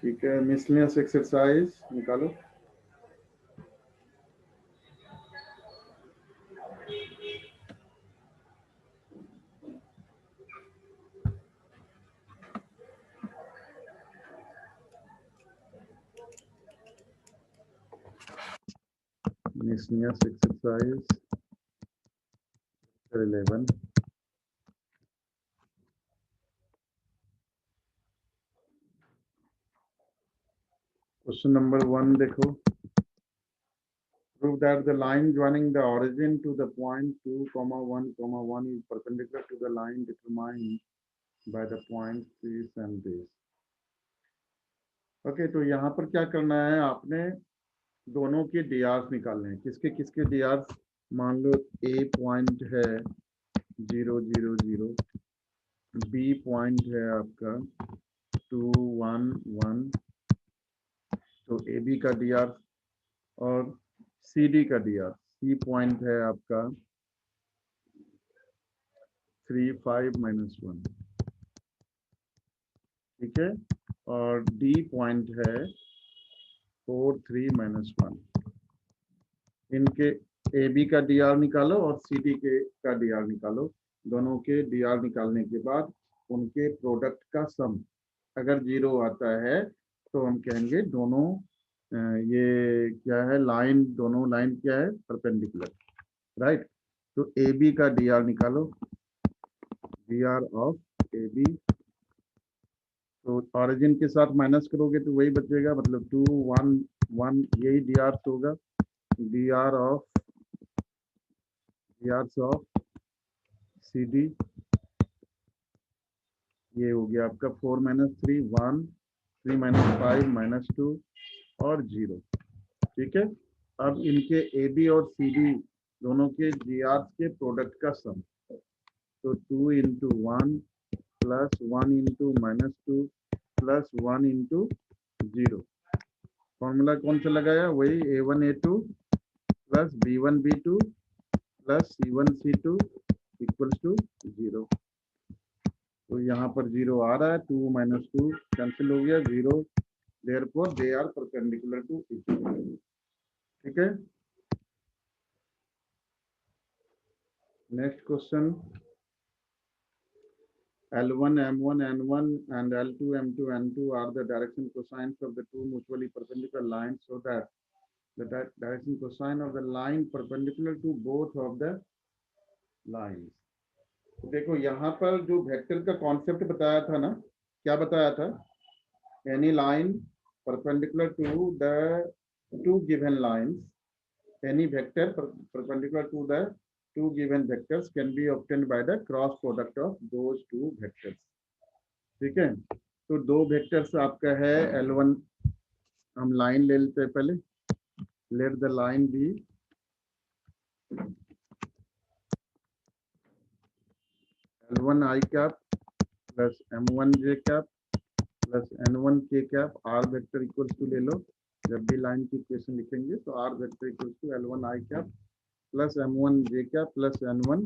ठीक है, miscellaneous exercise निकालो। Miscellaneous exercise 11। क्वेश्चन नंबर 1 देखो। Prove that the line joining the origin to the point 2, 1, 1 is perpendicular to the line determined by the point 3 and this. Okay, तो यहाँ पर क्या करना है, आपने दोनों के डीआर्स निकालने हैं। किसके किसके डीआर्स? मान लो ए पॉइंट है 0, 0, 0, बी पॉइंट है आपका 2, 1, 1, तो ए बी का डीआर, और सी डी का डीआर। सी पॉइंट है आपका 3, 5, -1, ठीक है, और डी पॉइंट है 4, 3, -1। इनके ए बी का डीआर निकालो और सी डी के का डीआर निकालो। दोनों के डीआर निकालने के बाद उनके प्रोडक्ट का सम अगर 0 आता है तो हम कहेंगे दोनों ये क्या है, लाइन, दोनों लाइन क्या है, परपेंडिकुलर, राइट। तो ए बी का डीआर निकालो, डीआर ऑफ ए बी, तो ऑरिजिन के साथ माइनस करोगे तो वही बचेगा, मतलब 2, 1, 1, यही डीआर होगा। डीआर ऑफ सी डी, ये हो गया आपका 4 - 3, 1, 3 - 5 -2 और 0, ठीक है। अब इनके ए बी और सी डी दोनों के जी आर के प्रोडक्ट का सम, तो 2 × 1 + 1 × -2 + 1 × 0। फॉर्मूला कौन सा लगाया? वही A1 A2 + B1 B2 + C1 C2 = 0। तो यहाँ पर 0 आ रहा है, 2 - 2 कैंसिल हो गया, 0, therefore they are perpendicular to each other, ठीक है। Next question, L1 M1 N1 and L2 M2 N2 are the direction cosines of the two mutually perpendicular lines, so that the direction cosine of the line perpendicular to both of the lines. तो देखो यहाँ पर जो vector का concept बताया था ना, क्या बताया था? Any line perpendicular to the two given lines, any vector perpendicular to the two given vectors can be obtained by the cross product of those two vectors, ठीक है। तो दो वेक्टर्स आपका है L1, हम लाइन ले लेते हैं पहले। Let the line be L1 I cap plus M1 J cap plus N1 K cap, R vector equals to ले लो। जब भी लाइन की इक्वेशन लिखेंगे तो R vector equals to L1 I cap plus M1 J cap plus N1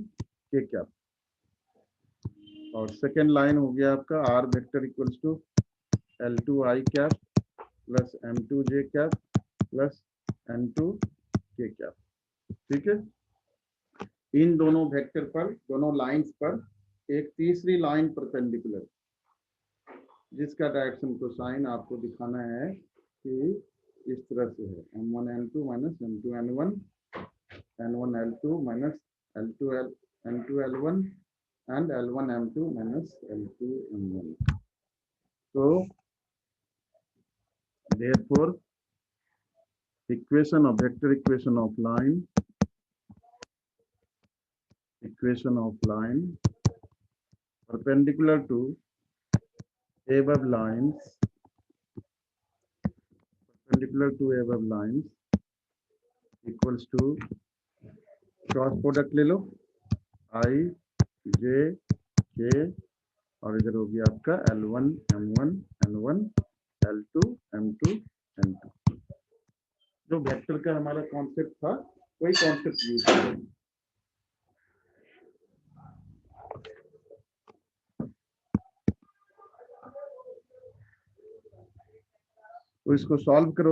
K cap. और second line हो गया आपका R vector equals to L2 I cap plus M2 J cap plus N2 K cap, ठीक है। इन दोनों vector पर, दोनों lines पर एक तीसरी लाइन परपेंडिकुलर, जिसका डायरेक्शन को साइन आपको दिखाना है कि इस तरह से है, M1 N2 - M2 N1, N1 L2 - N2 L1 and L1 M2 - L2 M1. So therefore equation of vector equation of line perpendicular to above lines equals to cross product ले लो, I J K, और इधर हो गया आपका L1 M1 N1 L2 M2 N2। जो vector का हमारा concept था वही कॉन्सेप्ट यूज करेंगे। तो इसको सॉल्व करो।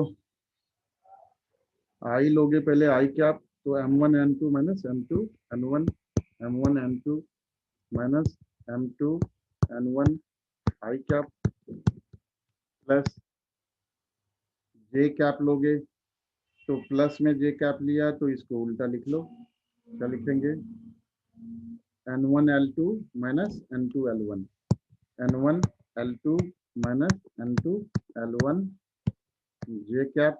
आई लोगे पहले आई कैप, तो m1 n2 माइनस m2 n1 m1 n2 माइनस m2 n1 आई कैप प्लस जे कैप लोगे, तो प्लस में जे कैप लिया तो इसको उल्टा लिख लो। क्या लिखेंगे? n1 l2 माइनस n2 l1 n1 l2 माइनस n2 l1 जे कैप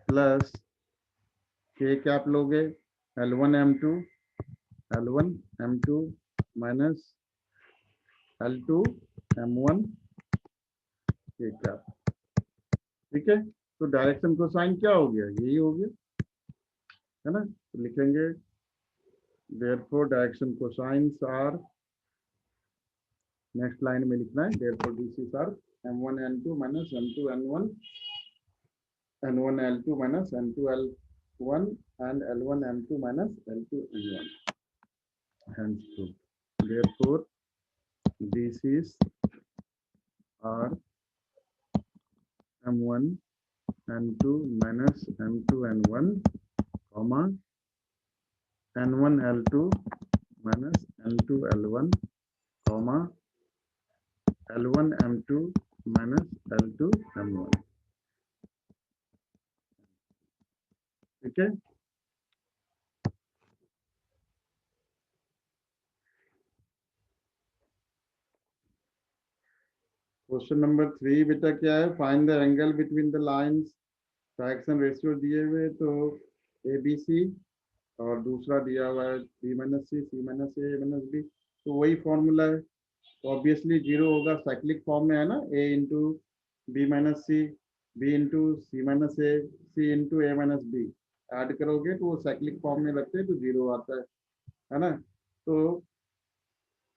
प्लस के कैप लोगे l1 m2 minus l2 m1 के कैप। ठीक है, तो डायरेक्शन को साइन क्या हो गया? यही हो गया है ना। तो लिखेंगे therefore direction cosines are, next line में लिखना है therefore DC are m1 n2 माइनस m2 n1 n1 l2 माइनस n2 l1 and l1 m2 minus l2 n1. Hence, therefore, DCs are m1 n2 minus m2 n1, comma n1 l2 minus n2 l1, comma l1 m2 minus l2 m1. ठीक है, question number 3 बेटा क्या है? Find the angle between the lines. Direction ratio दिए हुए तो ABC और दूसरा दिया हुआ है B minus C, C minus A minus B, तो वही फॉर्मूला है। तो ऑब्वियसली जीरो होगा, साइक्लिक फॉर्म में है ना, A into B minus C, B into C minus A, C into A minus B, add करोगे तो वो साइक्लिक फॉर्म में लगते हैं तो जीरो आता है ना। तो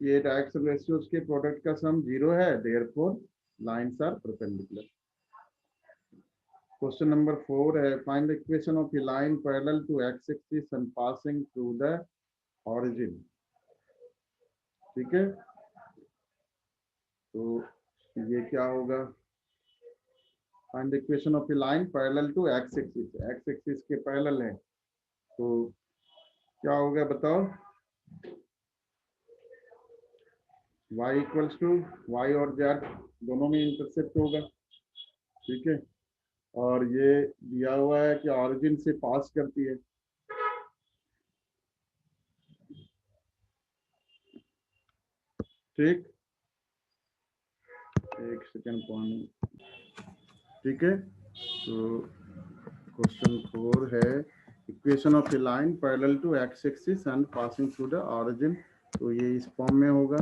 ये डायरेक्शन रेशियोज के प्रोडक्ट का सम जीरो है, therefore lines are perpendicular. Question number 4 है find the equation of a line parallel to x axis and passing through the origin. ठीक है, तो ये क्या होगा? Find the equation of a line parallel to x axis, X axis के parallel है, तो क्या होगा बताओ? y इक्वल्स टू y और z दोनों में इंटरसेप्ट होगा। ठीक है, और ये दिया हुआ है कि ऑरिजिन से पास करती है। ठीक, एक सेकेंड पॉइंट। ठीक है, तो क्वेश्चन 4 है equation of a line parallel to x axis and passing through the origin, तो ये इस फॉर्म में होगा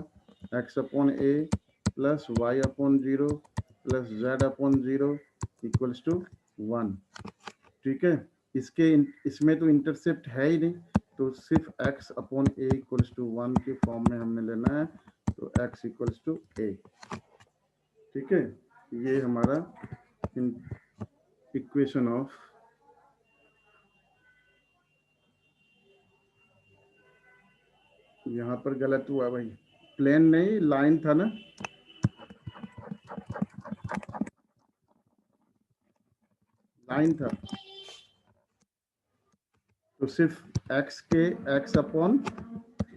x upon a plus y upon 0 plus z upon 0 equals to 1। ठीक है, इसमें तो इंटरसेप्ट है ही नहीं, तो सिर्फ x upon a equals to 1 के फॉर्म में हमने लेना है, तो x इक्वल्स टू ए। ठीक है, ये हमारा इक्वेशन ऑफ, यहाँ पर गलत हुआ भाई, प्लेन नहीं लाइन था ना, लाइन था, तो सिर्फ x upon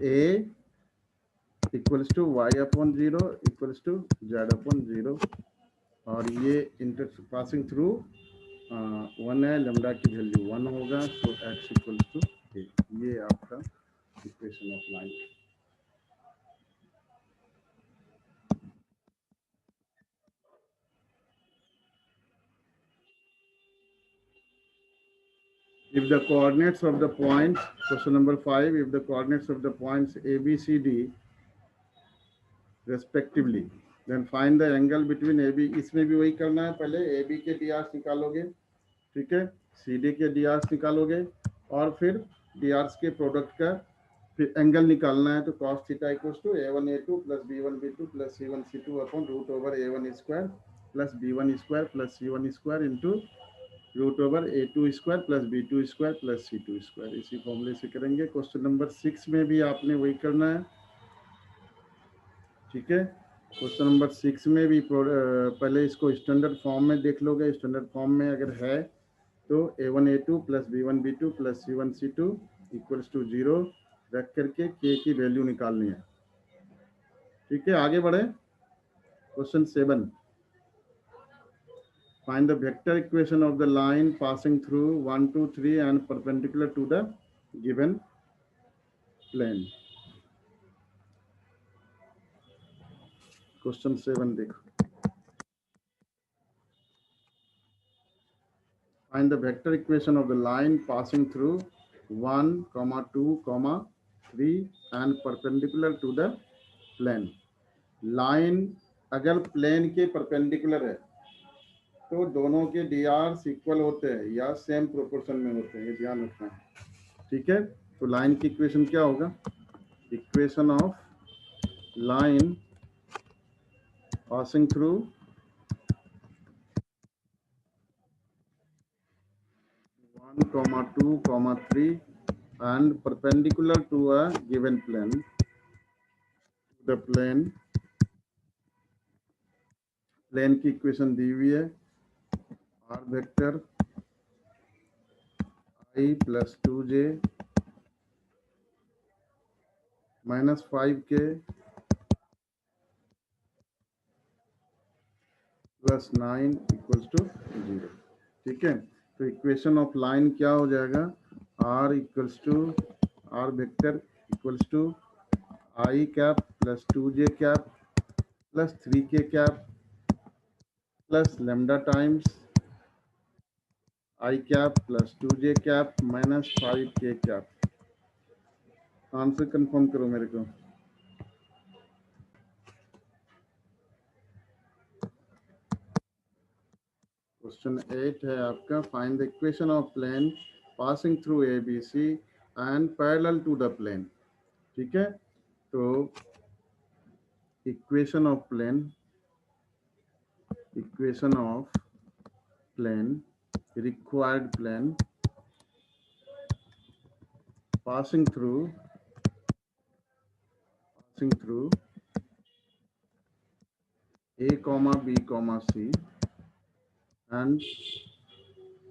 a equals to y upon 0 equals to z upon 0, और ये इंटर पासिंग थ्रू 1 है, लैम्डा की वैल्यू 1 होगा, तो x इक्वल्स टू a। ये आपका equation of line. If the coordinates of the points, question number 5, if the coordinates of the points A, B, C, D respectively, then find the angle between AB। इसमें भी वही करना है, पहले AB के DRs निकालोगे, ठीक है, CD के DRs निकालोगे, और फिर DRs के प्रोडक्ट का फिर एंगल निकालना है, तो cos theta equals to A1 A2 plus B1 B2 plus C1 C2 upon root over A1 square plus B1 square plus C1 square into root over A2 square plus B2 square plus C2 square. इसी फॉर्मूले से करेंगे। Question number 6 में भी आपने वही करना है। ठीक है, क्वेश्चन नंबर 6 में भी पहले इसको स्टैंडर्ड फॉर्म में देख लोगे। स्टैंडर्ड फॉर्म में अगर है तो A1 A2 plus B1 B2 plus C1 C2 equals to 0 रख करके K की वैल्यू निकालनी है। ठीक है, आगे बढ़े। Question 7, find the vector equation of the line passing through 1 2 3 and perpendicular to the given plane। Question 7 देखो। Find the vector equation of the line passing through 1, 2, 3 and perpendicular to the plane। Line अगर plane के perpendicular है तो दोनों के drs equal होते हैं या सेम प्रोपोर्शन में होते हैं, ये ध्यान रखना है। ठीक है, तो लाइन की इक्वेशन क्या होगा? Equation of line passing through 1, 2, 3 and perpendicular to a given plane। the plane की इक्वेशन दी हुई है, r vector I plus 2j minus 5k plus 9 equals to 0। ठीक है, तो इक्वेशन ऑफ लाइन क्या हो जाएगा? r equals to r vector equals to I cap plus 2j cap plus 3k cap plus lambda times I cap plus 2j cap minus 5k cap. Answer confirm करो मेरे को। Question 8 है आपका, find the equation of plane passing through ABC and parallel to the plane. ठीक है, तो equation of plane required plane passing through A, B, C and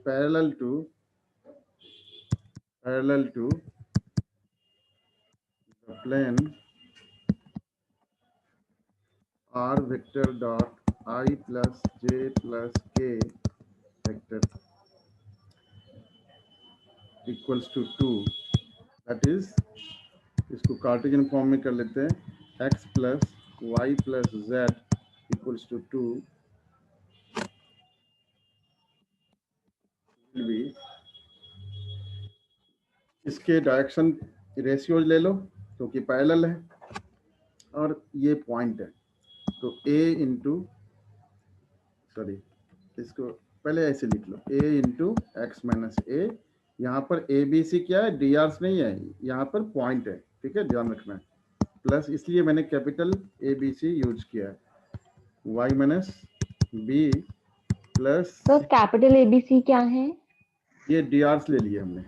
parallel to the plane r vector dot I plus j plus k vector equals to 2। that is, इसको cartesian form में कर लेते हैं, x plus y plus z equals to 2 will be, इसके direction ratios ले लो क्योंकि parallel है और ये पॉइंट है, तो a इंटू सॉरी इसको पहले ऐसे लिख लो, a इंटू एक्स माइनस ए। यहाँ पर ए बी सी क्या है? डी आर्स नहीं है, यहाँ पर पॉइंट है। ठीक है, ध्यान रखना है। प्लस इसलिए मैंने capital A B C use किया है, y माइनस बी प्लस। तो कैपिटल ABC क्या है? ये डी आर्स ले लिए हमने।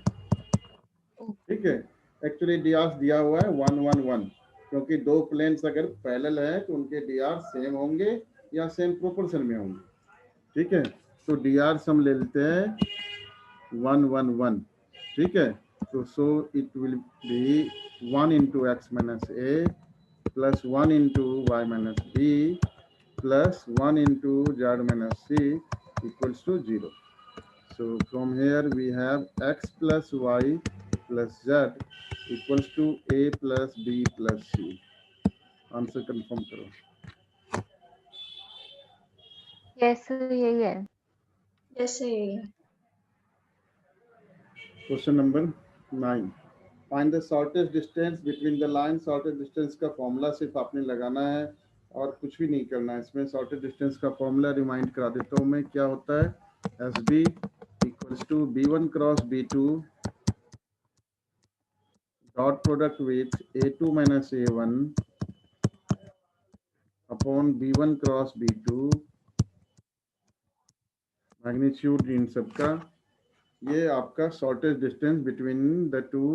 ठीक है, एक्चुअली डी आर्स दिया हुआ है 1 1 1, क्योंकि दो प्लेन्स अगर पैरेलल है तो उनके डी आर सेम होंगे या सेम प्रोपोर्शन में होंगे। ठीक है, तो डी आर्स हम ले लेते हैं 1 1 1। ठीक है, तो so it will be 1 into x minus a plus 1 into y minus B plus 1 into z minus c equals to 0। So from here we have x plus y plus z equals to a plus b plus c। Answer confirm करो। Yes यही है। Yes यही है। Question number 9, find the shortest distance between the line. Shortest distance का formula सिर्फ आपने लगाना है और कुछ भी नहीं करना है इसमें। शॉर्टेस्ट डिस्टेंस का फॉर्मूला रिमाइंड करा देता हूँ मैं, क्या होता है? S B equals to B1 cross B2 dot product with A2 minus A1 upon B1 cross B2 magnitude इन सबका। ये आपका shortest distance between the two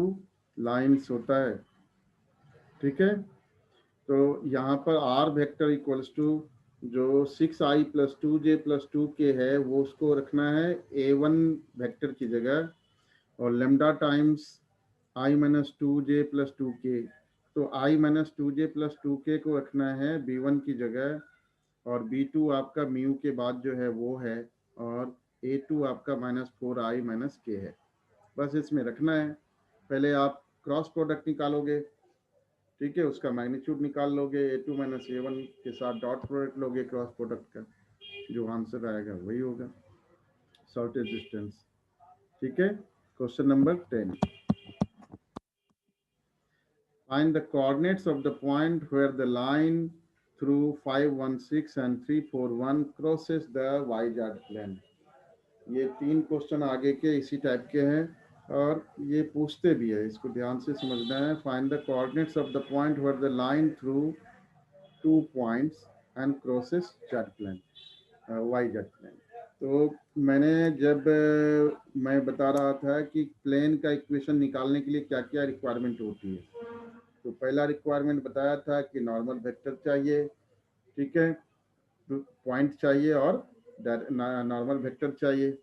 lines होता है। ठीक है, तो यहाँ पर आर वेक्टर इक्वल्स टू जो 6i + 2j + 2k है वो उसको रखना है a1 वेक्टर की जगह, और lambda times i - 2j + 2k, तो i - 2j + 2k को रखना है b1 की जगह, और b2 आपका म्यू के बाद जो है वो है, और a2 आपका -4i - k है। बस इसमें रखना है। पहले आप क्रॉस प्रोडक्ट निकालोगे, ठीक है, उसका मैग्नीट्यूड निकाल लोगे, a2 - a1 के साथ डॉट प्रोडक्ट लोगे क्रॉस प्रोडक्ट का, जो आंसर आएगा वही होगा शॉर्टेज डिस्टेंस। ठीक है, question number 10, find the coordinates of the point where the line through 516 and 341 crosses the y-z plane। ये 3 क्वेश्चन आगे के इसी टाइप के हैं और ये पूछते भी है, इसको ध्यान से समझना है। Find the coordinates of the point where the line through 2 points and crosses z plane, y-z plane। तो मैंने जब मैं बता रहा था कि प्लेन का इक्वेशन निकालने के लिए क्या क्या रिक्वायरमेंट होती है, तो पहला रिक्वायरमेंट बताया था कि नॉर्मल वेक्टर चाहिए, ठीक है, पॉइंट चाहिए और नॉर्मल वेक्टर चाहिए।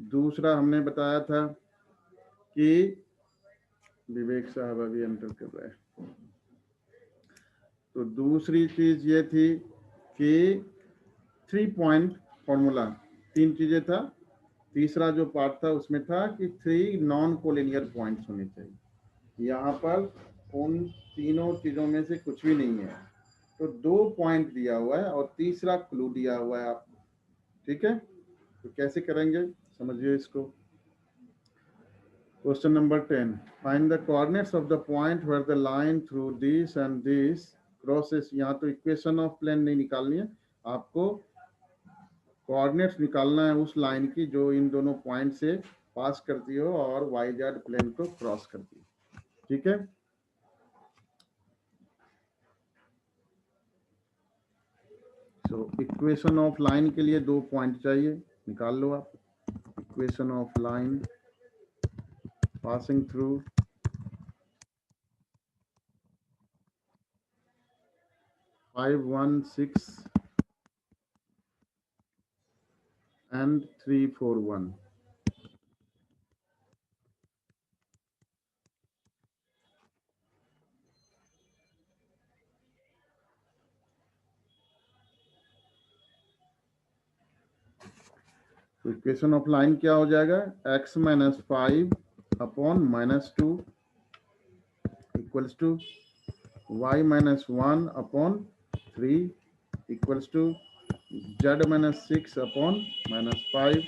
दूसरा हमने बताया था कि विवेक साहब अभी एंटर कर रहे हैं, तो दूसरी चीज ये थी कि 3 पॉइंट फॉर्मूला, 3 चीजें था। तीसरा जो पार्ट था उसमें था कि 3 नॉन कोलिनियर पॉइंट्स होने चाहिए। यहाँ पर उन तीनों चीजों में से कुछ भी नहीं है, तो 2 पॉइंट दिया हुआ है और तीसरा क्लू दिया हुआ है आप, ठीक है। तो कैसे करेंगे समझिए इसको। Question number 10, find the coordinates of the point where the line through this and this crosses. यहाँ तो इक्वेशन ऑफ प्लेन नहीं निकालनी है, आपको कोऑर्डिनेट्स निकालना है उस लाइन की जो इन दोनों पॉइंट से पास करती हो और वाई-जेड प्लेन को क्रॉस करती है, ठीक है। तो इक्वेशन ऑफ लाइन के लिए 2 पॉइंट चाहिए, निकाल लो आप। Equation of line passing through 516 and 341। तो इक्वेशन ऑफ लाइन क्या हो जाएगा, x - 5 upon -2 equals to y - 1 upon 3 equals to z - 6 upon -5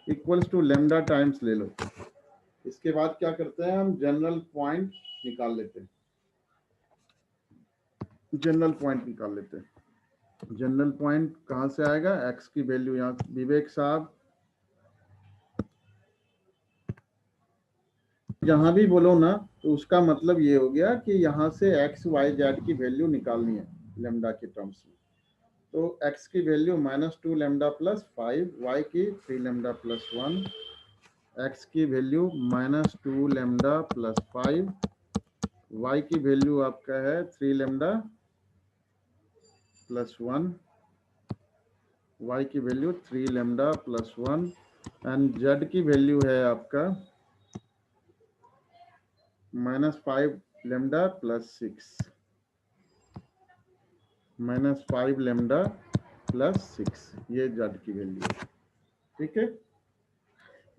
equals to lambda times ले लो। इसके बाद क्या करते हैं, हम जनरल पॉइंट निकाल लेते हैं। जनरल पॉइंट निकाल लेते हैं। जनरल पॉइंट कहाँ से आएगा, x की वैल्यू यहाँ, विवेक साहब जहां भी बोलो ना तो उसका मतलब ये हो गया कि यहाँ से x y z की वैल्यू निकालनी है लेमडा के टर्म्स में। तो x की वैल्यू -2 लेमडा + 5, y की 3 लेमडा + 1, x की वैल्यू -2 लेमडा + 5, y की वैल्यू आपका है 3 लेमडा + 1, y की वैल्यू 3 लेमडा + 1 एंड z की वैल्यू है आपका -5 लेमडा + 6, -5 लेमडा + 6, ये z की वैल्यू है, ठीक है।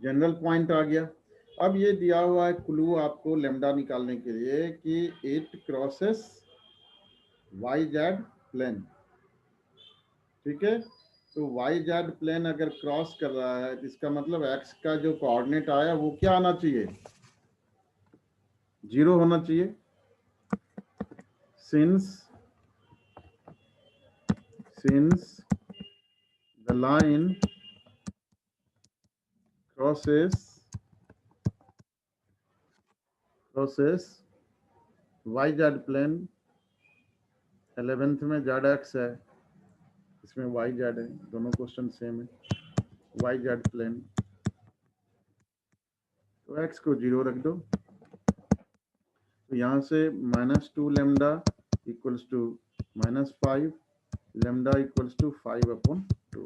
जनरल पॉइंट आ गया। अब ये दिया हुआ है क्लू आपको लेमडा निकालने के लिए कि इट क्रॉसेस वाई-जेड प्लेन, ठीक है। तो वाई-जेड प्लेन अगर क्रॉस कर रहा है तो इसका मतलब एक्स का जो कोऑर्डिनेट आया वो क्या आना चाहिए, 0 होना चाहिए। Since the line crosses YZ plane, 11th में ZX है, इसमें YZ है, दोनों क्वेश्चन सेम है। YZ प्लेन, तो X को 0 रख दो, तो यहाँ से -2 lambda equals to -5 lambda equals to 5/2।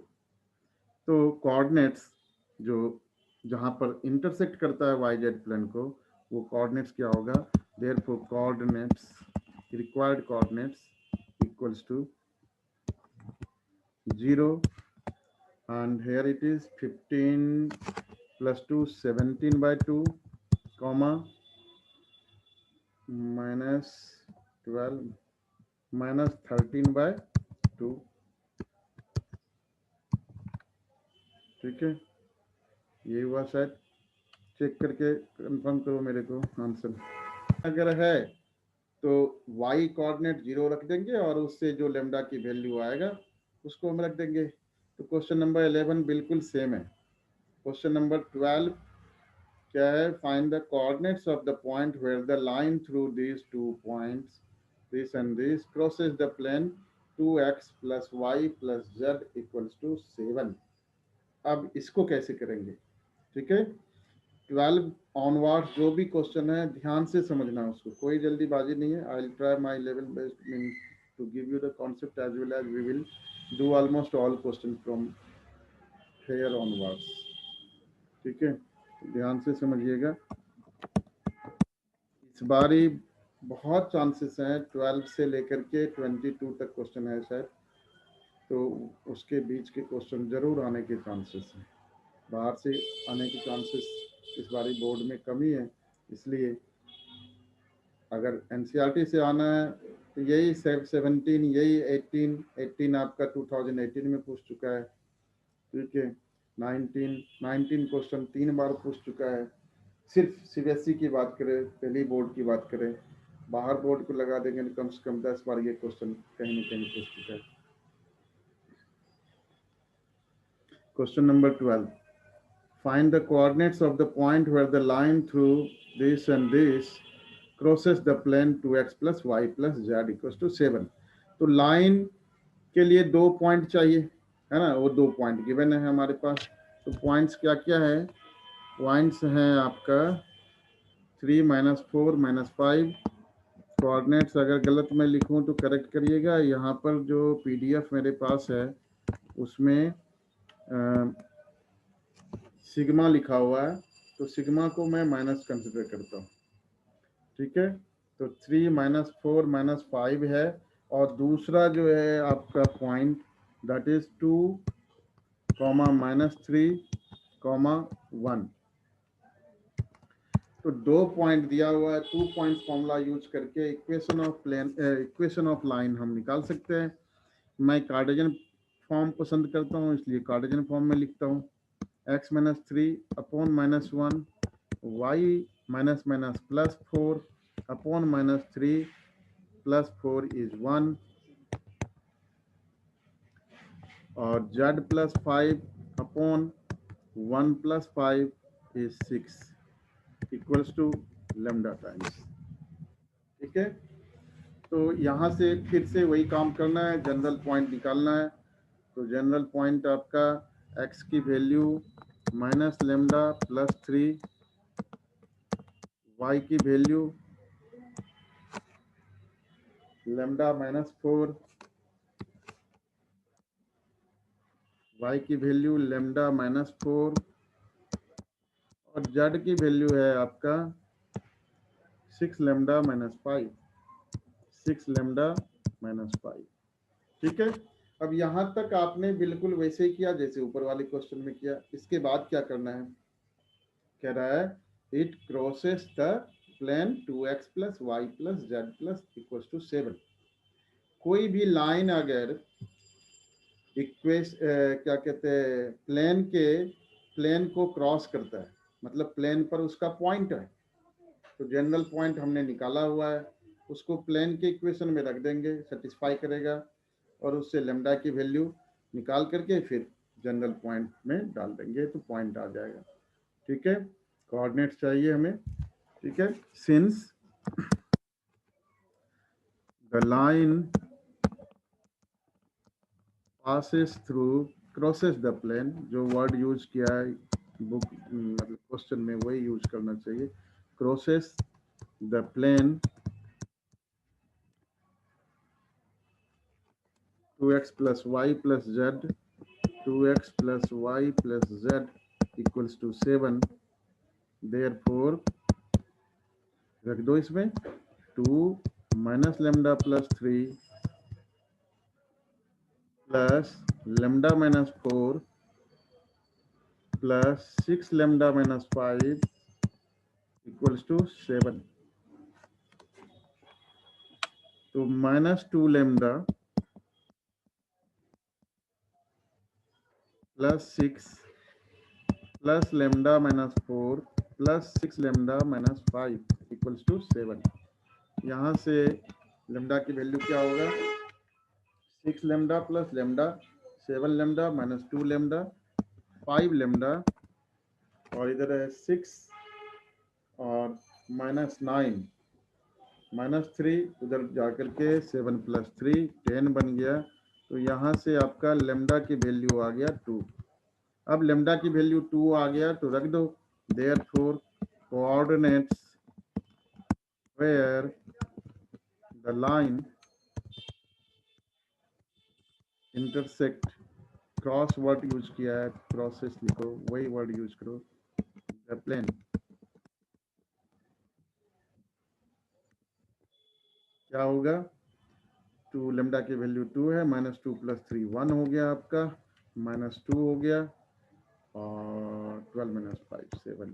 तो कोऑर्डिनेट्स जो जहां पर इंटरसेक्ट करता है वाई जेड प्लेन को, वो कोऑर्डिनेट्स क्या होगा? Therefore coordinates, required coordinates equals to 0, and here it is 15 plus 2 17/2, comma -12 -13/2। ठीक है, ये हुआ शायद। चेक करके कंफर्म करो मेरे को आंसर। अगर है तो y कोऑर्डिनेट 0 रख देंगे और उससे जो लेमडा की वैल्यू आएगा उसको हम रख देंगे। तो क्वेश्चन नंबर 11 बिल्कुल सेम है। क्वेश्चन नंबर 12 क्या है? Find the coordinates of the point where the line through these 2 points this and this crosses the plane 2x + y + z = 7। अब इसको कैसे करेंगे? ठीक है, 12 ऑनवर्ड जो भी क्वेश्चन है ध्यान से समझना है उसको, कोई जल्दीबाजी नहीं है। I will try my level best mean to give you the concept as well as we will do almost all question from here onwards. ठीक है, ध्यान से समझिएगा। इस बारी बहुत चांसेस हैं, 12 से लेकर के 22 तक क्वेश्चन है शायद, तो उसके बीच के क्वेश्चन जरूर आने के चांसेस हैं। बाहर से आने के चांसेस इस बारी बोर्ड में कमी है, इसलिए अगर एनसीईआरटी से आना है तो यही 17, यही 18 आपका 2018 में पूछ चुका है। ठीक है, 19 क्वेश्चन 3 बार पूछ चुका है। सिर्फ सीबीएसई की बात करें, दिल्ली बोर्ड की बात करें, बाहर बोर्ड को लगा देंगे तो कम से कम 10 बार ये क्वेश्चन कहीं न कहीं पूछ चुका है। Question number 12, find the coordinates of the point where the line through this and this crosses the plane 2x + y + z = 7। तो लाइन के लिए 2 पॉइंट चाहिए, है ना? वो 2 पॉइंट गिवन है हमारे पास। तो पॉइंट्स क्या क्या है? पॉइंट्स हैं आपका 3 -4 -5। कोऑर्डिनेट्स अगर गलत मैं लिखूं तो करेक्ट करिएगा। यहाँ पर जो पीडीएफ मेरे पास है उसमें सिग्मा लिखा हुआ है, तो सिग्मा को मैं माइनस कंसिडर करता हूँ। ठीक है, तो 3 -4 -5 है, और दूसरा जो है आपका पॉइंट दैट इज 2, -3, 1। तो 2 पॉइंट दिया हुआ है, 2 पॉइंट फॉर्मूला यूज करके इक्वेशन ऑफ लाइन हम निकाल सकते हैं। मैं कार्टेशियन फॉर्म पसंद करता हूँ, इसलिए कार्टेशियन फॉर्म में लिखता हूँ। x - 3 / -1, y +4 / -3 + 4 is 1, और z + 5 / 1 + 5 is 6 = लैम्डा टाइम्स। ठीक है, तो यहाँ से फिर से वही काम करना है, जनरल पॉइंट निकालना है। तो जनरल पॉइंट आपका x की वैल्यू -λ + 3, y की वैल्यू λ -4, y की वैल्यू λ -4, और z की वैल्यू है आपका 6λ - 5, 6λ - 5। ठीक है, अब यहाँ तक आपने बिल्कुल वैसे ही किया जैसे ऊपर वाले क्वेश्चन में किया। इसके बाद क्या करना है? कह रहा है it crosses the plane 2x + y + z = 7। कोई भी लाइन अगर क्या कहते हैं, प्लेन को क्रॉस करता है, मतलब प्लेन पर उसका पॉइंट है, तो जनरल पॉइंट हमने निकाला हुआ है, उसको प्लेन के इक्वेशन में रख देंगे, सेटिस्फाई करेगा, और उससे लैम्डा की वैल्यू निकाल करके फिर जनरल पॉइंट में डाल देंगे तो पॉइंट आ जाएगा। ठीक है, कोऑर्डिनेट्स चाहिए हमें। ठीक है, since the line passes through crosses the plane, जो वर्ड यूज किया है बुक मतलब क्वेश्चन में वही यूज करना चाहिए। crosses the plane 2x plus y plus z, 2x plus y plus z equals to 7. Therefore रख दो इसमें 2 minus lambda plus 3 plus lambda minus 4 plus 6 lambda minus 5 equals to 7. तो minus 2 lambda plus 6 plus lambda minus 4 plus 6 lambda minus 5 equals to 7. यहाँ से lambda की value क्या होगा 6 lambda plus lambda 7 lambda minus 2 lambda 5 lambda और इधर है 6 और minus 9 minus 3 उधर जाकर के 7 plus 3 10 बन गया। तो यहाँ से आपका lambda की वैल्यू आ गया 2। अब lambda की वैल्यू 2 आ गया तो रख दो। Therefore coordinates where the line intersect cross word use किया है, प्रोसेस लिखो, वही वर्ड यूज करो, द प्लेन। क्या होगा 2 लेमडा की वैल्यू 2 है, -2 + 3 1 हो गया आपका, -2 हो गया और 12 - 5 7।